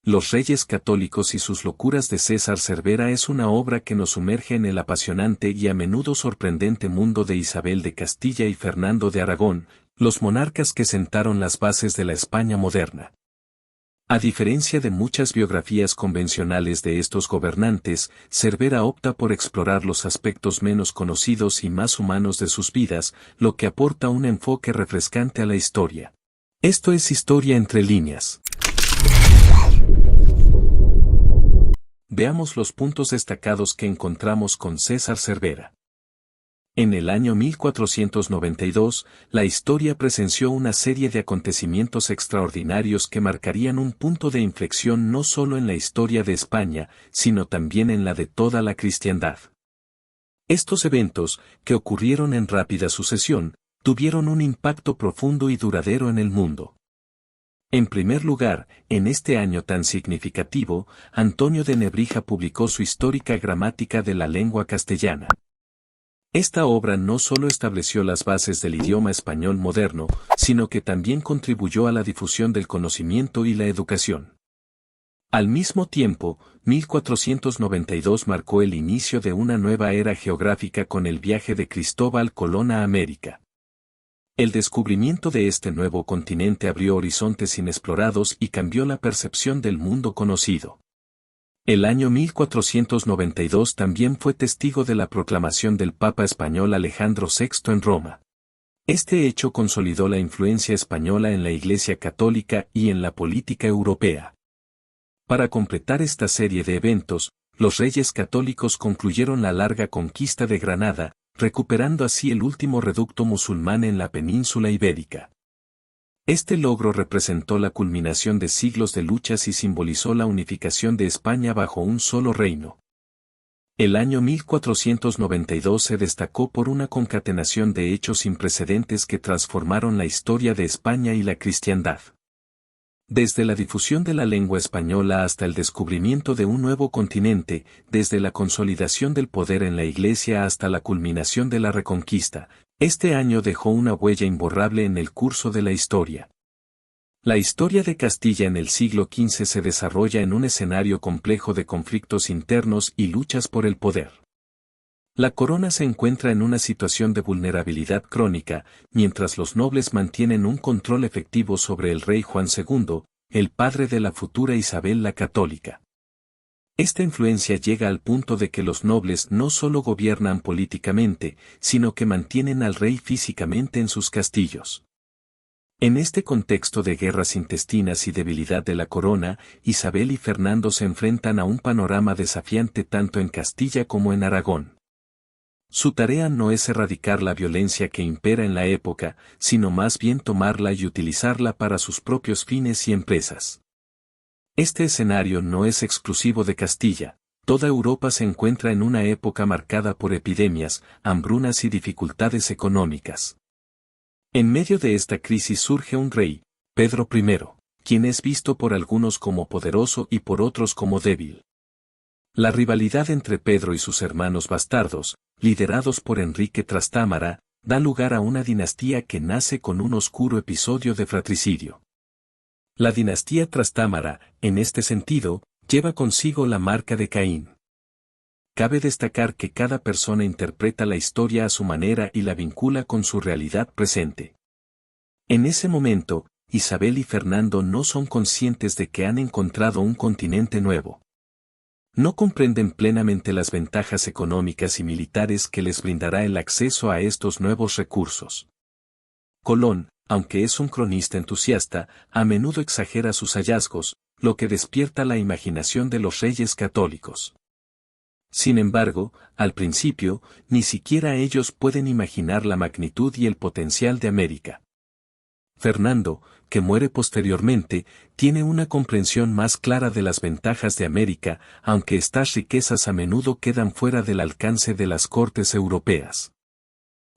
Los Reyes Católicos y sus locuras de César Cervera es una obra que nos sumerge en el apasionante y a menudo sorprendente mundo de Isabel de Castilla y Fernando de Aragón, los monarcas que sentaron las bases de la España moderna. A diferencia de muchas biografías convencionales de estos gobernantes, Cervera opta por explorar los aspectos menos conocidos y más humanos de sus vidas, lo que aporta un enfoque refrescante a la historia. Esto es Historia entre líneas. Veamos los puntos destacados que encontramos con César Cervera. En el año 1492, la historia presenció una serie de acontecimientos extraordinarios que marcarían un punto de inflexión no solo en la historia de España, sino también en la de toda la cristiandad. Estos eventos, que ocurrieron en rápida sucesión, tuvieron un impacto profundo y duradero en el mundo. En primer lugar, en este año tan significativo, Antonio de Nebrija publicó su histórica gramática de la lengua castellana. Esta obra no solo estableció las bases del idioma español moderno, sino que también contribuyó a la difusión del conocimiento y la educación. Al mismo tiempo, 1492 marcó el inicio de una nueva era geográfica con el viaje de Cristóbal Colón a América. El descubrimiento de este nuevo continente abrió horizontes inexplorados y cambió la percepción del mundo conocido. El año 1492 también fue testigo de la proclamación del Papa español Alejandro VI en Roma. Este hecho consolidó la influencia española en la Iglesia católica y en la política europea. Para completar esta serie de eventos, los Reyes Católicos concluyeron la larga conquista de Granada, recuperando así el último reducto musulmán en la península ibérica. Este logro representó la culminación de siglos de luchas y simbolizó la unificación de España bajo un solo reino. El año 1492 se destacó por una concatenación de hechos sin precedentes que transformaron la historia de España y la cristiandad. Desde la difusión de la lengua española hasta el descubrimiento de un nuevo continente, desde la consolidación del poder en la Iglesia hasta la culminación de la Reconquista, este año dejó una huella imborrable en el curso de la historia. La historia de Castilla en el siglo XV se desarrolla en un escenario complejo de conflictos internos y luchas por el poder. La corona se encuentra en una situación de vulnerabilidad crónica, mientras los nobles mantienen un control efectivo sobre el rey Juan II, el padre de la futura Isabel la Católica. Esta influencia llega al punto de que los nobles no solo gobiernan políticamente, sino que mantienen al rey físicamente en sus castillos. En este contexto de guerras intestinas y debilidad de la corona, Isabel y Fernando se enfrentan a un panorama desafiante tanto en Castilla como en Aragón. Su tarea no es erradicar la violencia que impera en la época, sino más bien tomarla y utilizarla para sus propios fines y empresas. Este escenario no es exclusivo de Castilla, toda Europa se encuentra en una época marcada por epidemias, hambrunas y dificultades económicas. En medio de esta crisis surge un rey, Pedro I, quien es visto por algunos como poderoso y por otros como débil. La rivalidad entre Pedro y sus hermanos bastardos, liderados por Enrique Trastámara, da lugar a una dinastía que nace con un oscuro episodio de fratricidio. La dinastía Trastámara, en este sentido, lleva consigo la marca de Caín. Cabe destacar que cada persona interpreta la historia a su manera y la vincula con su realidad presente. En ese momento, Isabel y Fernando no son conscientes de que han encontrado un continente nuevo. No comprenden plenamente las ventajas económicas y militares que les brindará el acceso a estos nuevos recursos. Colón, aunque es un cronista entusiasta, a menudo exagera sus hallazgos, lo que despierta la imaginación de los reyes católicos. Sin embargo, al principio, ni siquiera ellos pueden imaginar la magnitud y el potencial de América. Fernando, que muere posteriormente, tiene una comprensión más clara de las ventajas de América, aunque estas riquezas a menudo quedan fuera del alcance de las cortes europeas.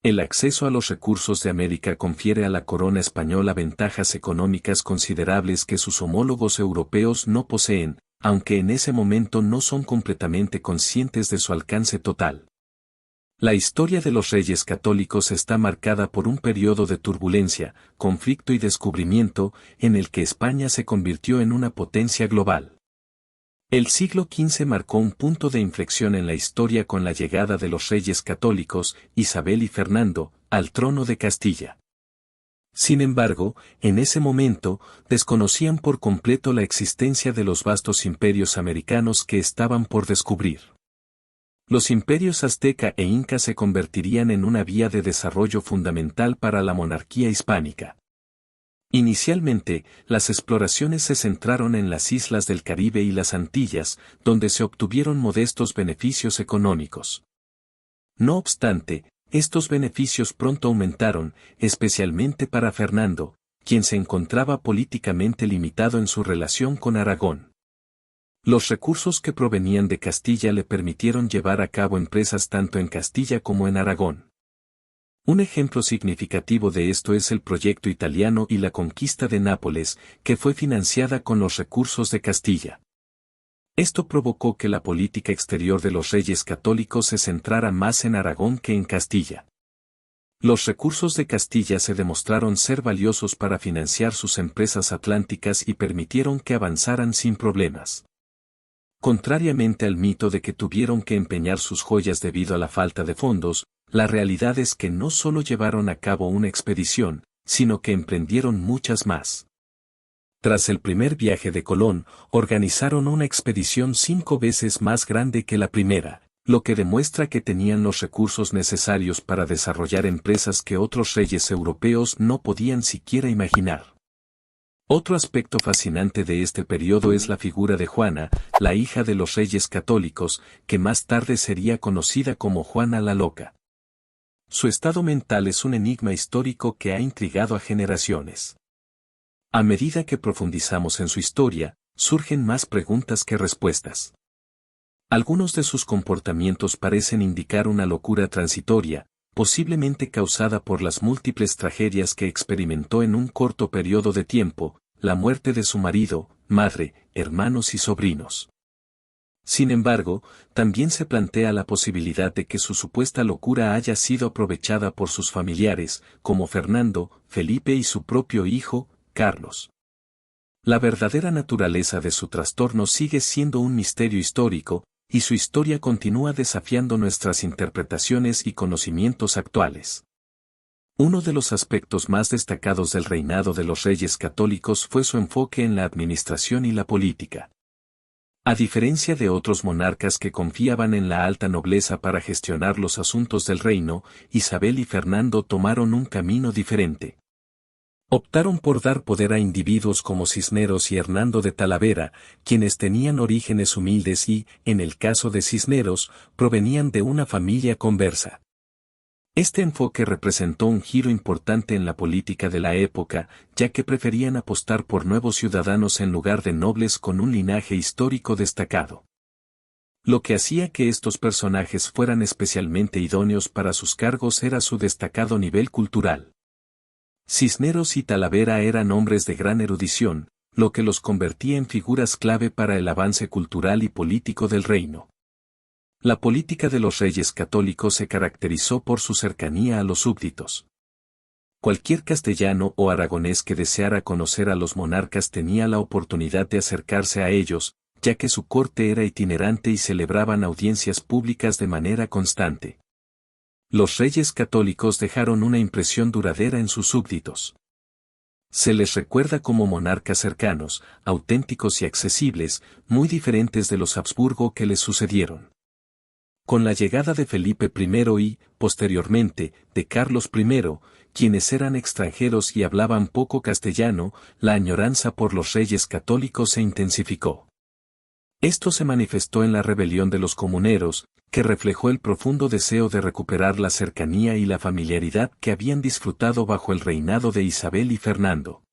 El acceso a los recursos de América confiere a la corona española ventajas económicas considerables que sus homólogos europeos no poseen, aunque en ese momento no son completamente conscientes de su alcance total. La historia de los reyes católicos está marcada por un periodo de turbulencia, conflicto y descubrimiento, en el que España se convirtió en una potencia global. El siglo XV marcó un punto de inflexión en la historia con la llegada de los reyes católicos, Isabel y Fernando, al trono de Castilla. Sin embargo, en ese momento, desconocían por completo la existencia de los vastos imperios americanos que estaban por descubrir. Los imperios azteca e inca se convertirían en una vía de desarrollo fundamental para la monarquía hispánica. Inicialmente, las exploraciones se centraron en las islas del Caribe y las Antillas, donde se obtuvieron modestos beneficios económicos. No obstante, estos beneficios pronto aumentaron, especialmente para Fernando, quien se encontraba políticamente limitado en su relación con Aragón. Los recursos que provenían de Castilla le permitieron llevar a cabo empresas tanto en Castilla como en Aragón. Un ejemplo significativo de esto es el proyecto italiano y la conquista de Nápoles, que fue financiada con los recursos de Castilla. Esto provocó que la política exterior de los reyes católicos se centrara más en Aragón que en Castilla. Los recursos de Castilla se demostraron ser valiosos para financiar sus empresas atlánticas y permitieron que avanzaran sin problemas. Contrariamente al mito de que tuvieron que empeñar sus joyas debido a la falta de fondos, la realidad es que no solo llevaron a cabo una expedición, sino que emprendieron muchas más. Tras el primer viaje de Colón, organizaron una expedición 5 veces más grande que la primera, lo que demuestra que tenían los recursos necesarios para desarrollar empresas que otros reyes europeos no podían siquiera imaginar. Otro aspecto fascinante de este periodo es la figura de Juana, la hija de los reyes católicos, que más tarde sería conocida como Juana la Loca. Su estado mental es un enigma histórico que ha intrigado a generaciones. A medida que profundizamos en su historia, surgen más preguntas que respuestas. Algunos de sus comportamientos parecen indicar una locura transitoria, posiblemente causada por las múltiples tragedias que experimentó en un corto periodo de tiempo, la muerte de su marido, madre, hermanos y sobrinos. Sin embargo, también se plantea la posibilidad de que su supuesta locura haya sido aprovechada por sus familiares, como Fernando, Felipe y su propio hijo, Carlos. La verdadera naturaleza de su trastorno sigue siendo un misterio histórico, y su historia continúa desafiando nuestras interpretaciones y conocimientos actuales. Uno de los aspectos más destacados del reinado de los reyes católicos fue su enfoque en la administración y la política. A diferencia de otros monarcas que confiaban en la alta nobleza para gestionar los asuntos del reino, Isabel y Fernando tomaron un camino diferente. Optaron por dar poder a individuos como Cisneros y Hernando de Talavera, quienes tenían orígenes humildes y, en el caso de Cisneros, provenían de una familia conversa. Este enfoque representó un giro importante en la política de la época, ya que preferían apostar por nuevos ciudadanos en lugar de nobles con un linaje histórico destacado. Lo que hacía que estos personajes fueran especialmente idóneos para sus cargos era su destacado nivel cultural. Cisneros y Talavera eran hombres de gran erudición, lo que los convertía en figuras clave para el avance cultural y político del reino. La política de los reyes católicos se caracterizó por su cercanía a los súbditos. Cualquier castellano o aragonés que deseara conocer a los monarcas tenía la oportunidad de acercarse a ellos, ya que su corte era itinerante y celebraban audiencias públicas de manera constante. Los reyes católicos dejaron una impresión duradera en sus súbditos. Se les recuerda como monarcas cercanos, auténticos y accesibles, muy diferentes de los Habsburgo que les sucedieron. Con la llegada de Felipe I y, posteriormente, de Carlos I, quienes eran extranjeros y hablaban poco castellano, la añoranza por los reyes católicos se intensificó. Esto se manifestó en la rebelión de los comuneros, que reflejó el profundo deseo de recuperar la cercanía y la familiaridad que habían disfrutado bajo el reinado de Isabel y Fernando.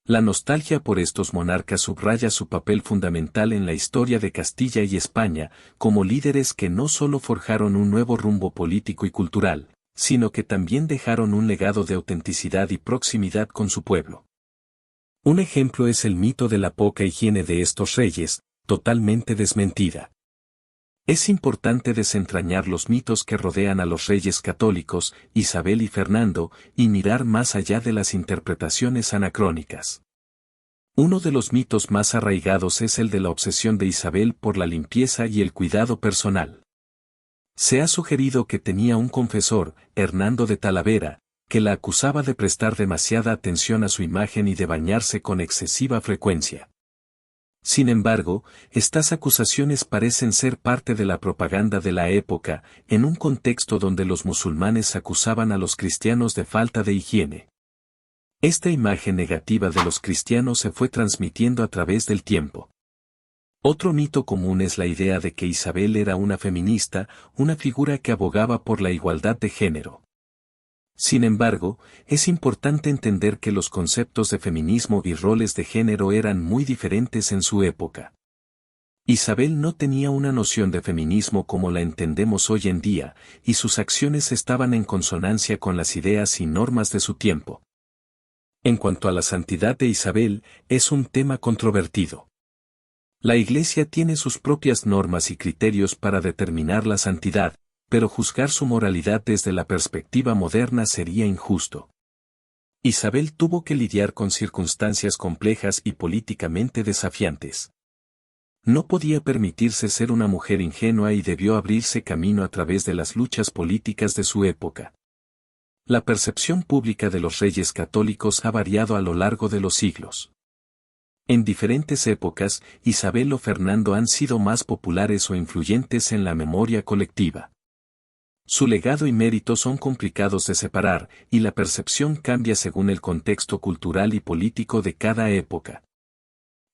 La nostalgia por estos monarcas subraya su papel fundamental en la historia de Castilla y España, como líderes que no solo forjaron un nuevo rumbo político y cultural, sino que también dejaron un legado de autenticidad y proximidad con su pueblo. Un ejemplo es el mito de la poca higiene de estos reyes, totalmente desmentida. Es importante desentrañar los mitos que rodean a los reyes católicos, Isabel y Fernando, y mirar más allá de las interpretaciones anacrónicas. Uno de los mitos más arraigados es el de la obsesión de Isabel por la limpieza y el cuidado personal. Se ha sugerido que tenía un confesor, Hernando de Talavera, que la acusaba de prestar demasiada atención a su imagen y de bañarse con excesiva frecuencia. Sin embargo, estas acusaciones parecen ser parte de la propaganda de la época, en un contexto donde los musulmanes acusaban a los cristianos de falta de higiene. Esta imagen negativa de los cristianos se fue transmitiendo a través del tiempo. Otro mito común es la idea de que Isabel era una feminista, una figura que abogaba por la igualdad de género. Sin embargo, es importante entender que los conceptos de feminismo y roles de género eran muy diferentes en su época. Isabel no tenía una noción de feminismo como la entendemos hoy en día, y sus acciones estaban en consonancia con las ideas y normas de su tiempo. En cuanto a la santidad de Isabel, es un tema controvertido. La Iglesia tiene sus propias normas y criterios para determinar la santidad, pero juzgar su moralidad desde la perspectiva moderna sería injusto. Isabel tuvo que lidiar con circunstancias complejas y políticamente desafiantes. No podía permitirse ser una mujer ingenua y debió abrirse camino a través de las luchas políticas de su época. La percepción pública de los reyes católicos ha variado a lo largo de los siglos. En diferentes épocas, Isabel o Fernando han sido más populares o influyentes en la memoria colectiva. Su legado y mérito son complicados de separar, y la percepción cambia según el contexto cultural y político de cada época.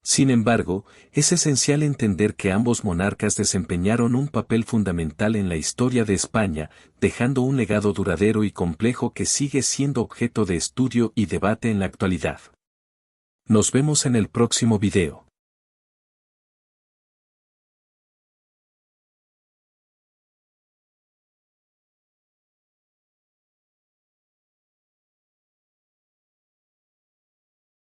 Sin embargo, es esencial entender que ambos monarcas desempeñaron un papel fundamental en la historia de España, dejando un legado duradero y complejo que sigue siendo objeto de estudio y debate en la actualidad. Nos vemos en el próximo video.